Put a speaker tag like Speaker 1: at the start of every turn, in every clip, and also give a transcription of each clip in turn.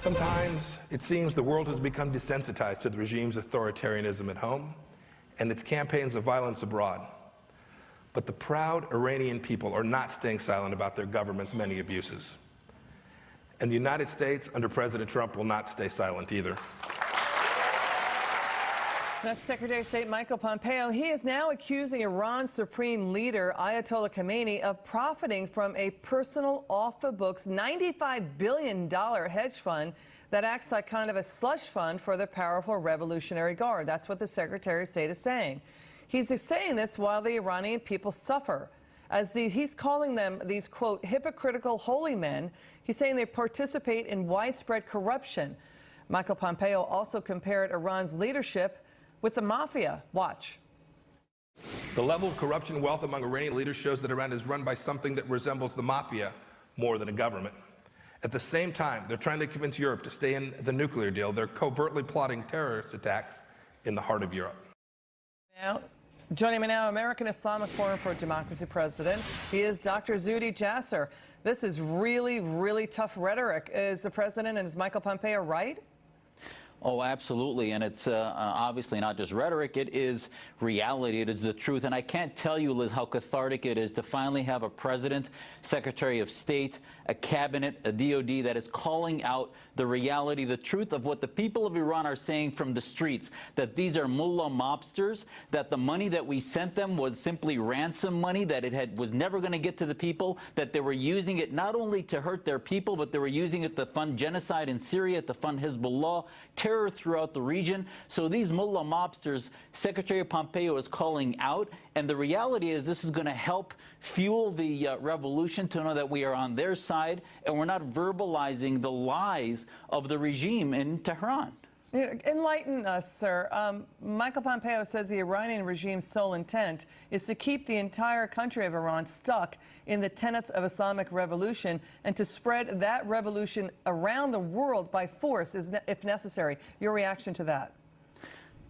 Speaker 1: Sometimes it seems the world has become desensitized to the regime's authoritarianism at home and its campaigns of violence abroad. But the proud Iranian people are not staying silent about their government's many abuses. And the United States, under President Trump, will not stay silent either.
Speaker 2: That's Secretary of State Michael Pompeo. He is now accusing Iran's supreme leader, Ayatollah Khamenei, of profiting from a personal, off-the-books $95 billion hedge fund that acts like kind of a slush fund for the powerful Revolutionary Guard. That's what the Secretary of State is saying. He's saying this while the Iranian people suffer. He's calling them these, quote, hypocritical holy men. He's saying they participate in widespread corruption. Michael Pompeo also compared Iran's leadership with the mafia. Watch.
Speaker 1: The level of corruption and wealth among Iranian leaders shows that Iran is run by something that resembles the mafia more than a government. At the same time, they're trying to convince Europe to stay in the nuclear deal. They're covertly plotting terrorist attacks in the heart of Europe.
Speaker 2: Now, joining me now, American Islamic Forum for Democracy president. He is Dr. Zuhdi Jasser. This is really, really tough rhetoric. Is the president and is Michael Pompeo right?
Speaker 3: Oh, absolutely. And it's obviously not just rhetoric. It is reality. It is the truth. And I can't tell you, Liz, how cathartic it is to finally have a president, Secretary of State, a cabinet, a DOD that is calling out the reality, the truth of what the people of Iran are saying from the streets, that these are mullah mobsters, that the money that we sent them was simply ransom money, that it was never going to get to the people, that they were using it not only to hurt their people, but they were using it to fund genocide in Syria, to fund Hezbollah, terror throughout the region. So these mullah mobsters, Secretary Pompeo is calling out, and the reality is this is going to help fuel the revolution to know that we are on their side and we're not verbalizing the lies of the regime in Tehran.
Speaker 2: Enlighten us, sir. Michael Pompeo says the Iranian regime's sole intent is to keep the entire country of Iran stuck in the tenets of Islamic revolution and to spread that revolution around the world by force if necessary. Your reaction to that?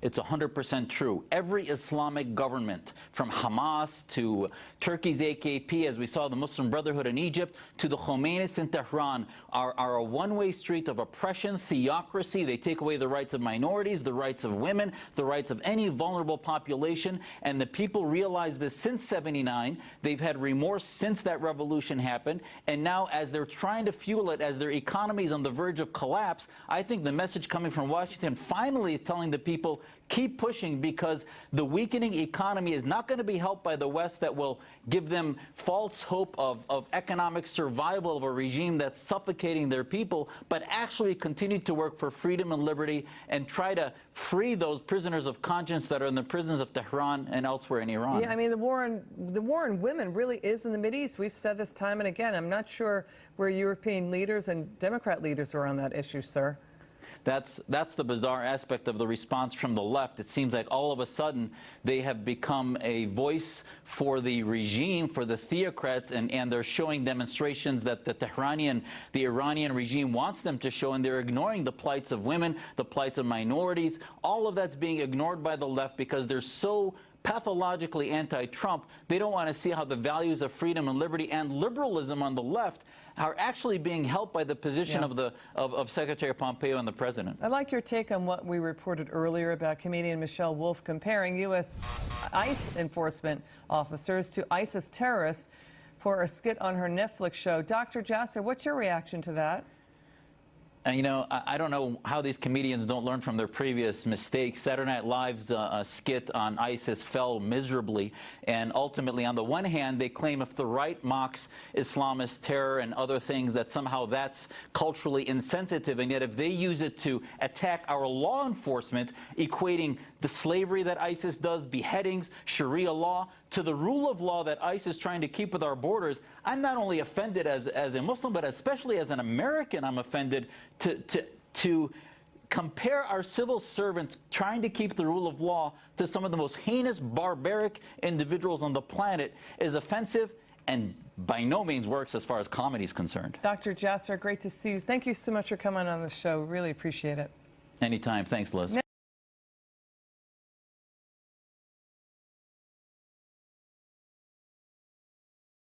Speaker 3: It's 100% true. Every Islamic government, from Hamas to Turkey's AKP, as we saw the Muslim Brotherhood in Egypt, to the Khomeinis in Tehran, are a one-way street of oppression, theocracy. They take away the rights of minorities, the rights of women, the rights of any vulnerable population. And the people realize this since '79. They've had remorse since that revolution happened. And now, as they're trying to fuel it, as their economy is on the verge of collapse, I think the message coming from Washington finally is telling the people, keep pushing, because the weakening economy is not going to be helped by the West that will give them false hope of economic survival of a regime that's suffocating their people, but actually continue to work for freedom and liberty and try to free those prisoners of conscience that are in the prisons of Tehran and elsewhere in Iran.
Speaker 2: Yeah, I mean, the war on women really is in the Mideast. We've said this time and again. I'm not sure where European leaders and Democrat leaders are on that issue, sir.
Speaker 3: That's the bizarre aspect of the response from the left. It seems like all of a sudden they have become a voice for the regime, for the theocrats, and they're showing demonstrations that the Iranian regime wants them to show, and they're ignoring the plights of women, the plights of minorities. All of that's being ignored by the left because they're so pathologically anti-Trump. They don't want to see how the values of freedom and liberty and liberalism on the left are actually being helped by the position of Secretary Pompeo and the president.
Speaker 2: I'd like your take on what we reported earlier about comedian Michelle Wolf comparing U.S. ICE enforcement officers to ISIS terrorists for a skit on her Netflix show. Dr. Jasser, what's your reaction to that?
Speaker 3: And, you know, I don't know how these comedians don't learn from their previous mistakes. Saturday Night Live's skit on ISIS fell miserably. And ultimately, on the one hand, they claim if the right mocks Islamist terror and other things, that somehow that's culturally insensitive. And yet if they use it to attack our law enforcement, equating the slavery that ISIS does, beheadings, Sharia law, to the rule of law that ISIS is trying to keep with our borders, I'm not only offended as a Muslim, but especially as an American, I'm offended to compare our civil servants trying to keep the rule of law to some of the most heinous, barbaric individuals on the planet is offensive and by no means works as far as comedy is concerned.
Speaker 2: Dr. Jasser, great to see you. Thank you so much for coming on the show. Really appreciate it.
Speaker 3: Anytime. Thanks, Liz.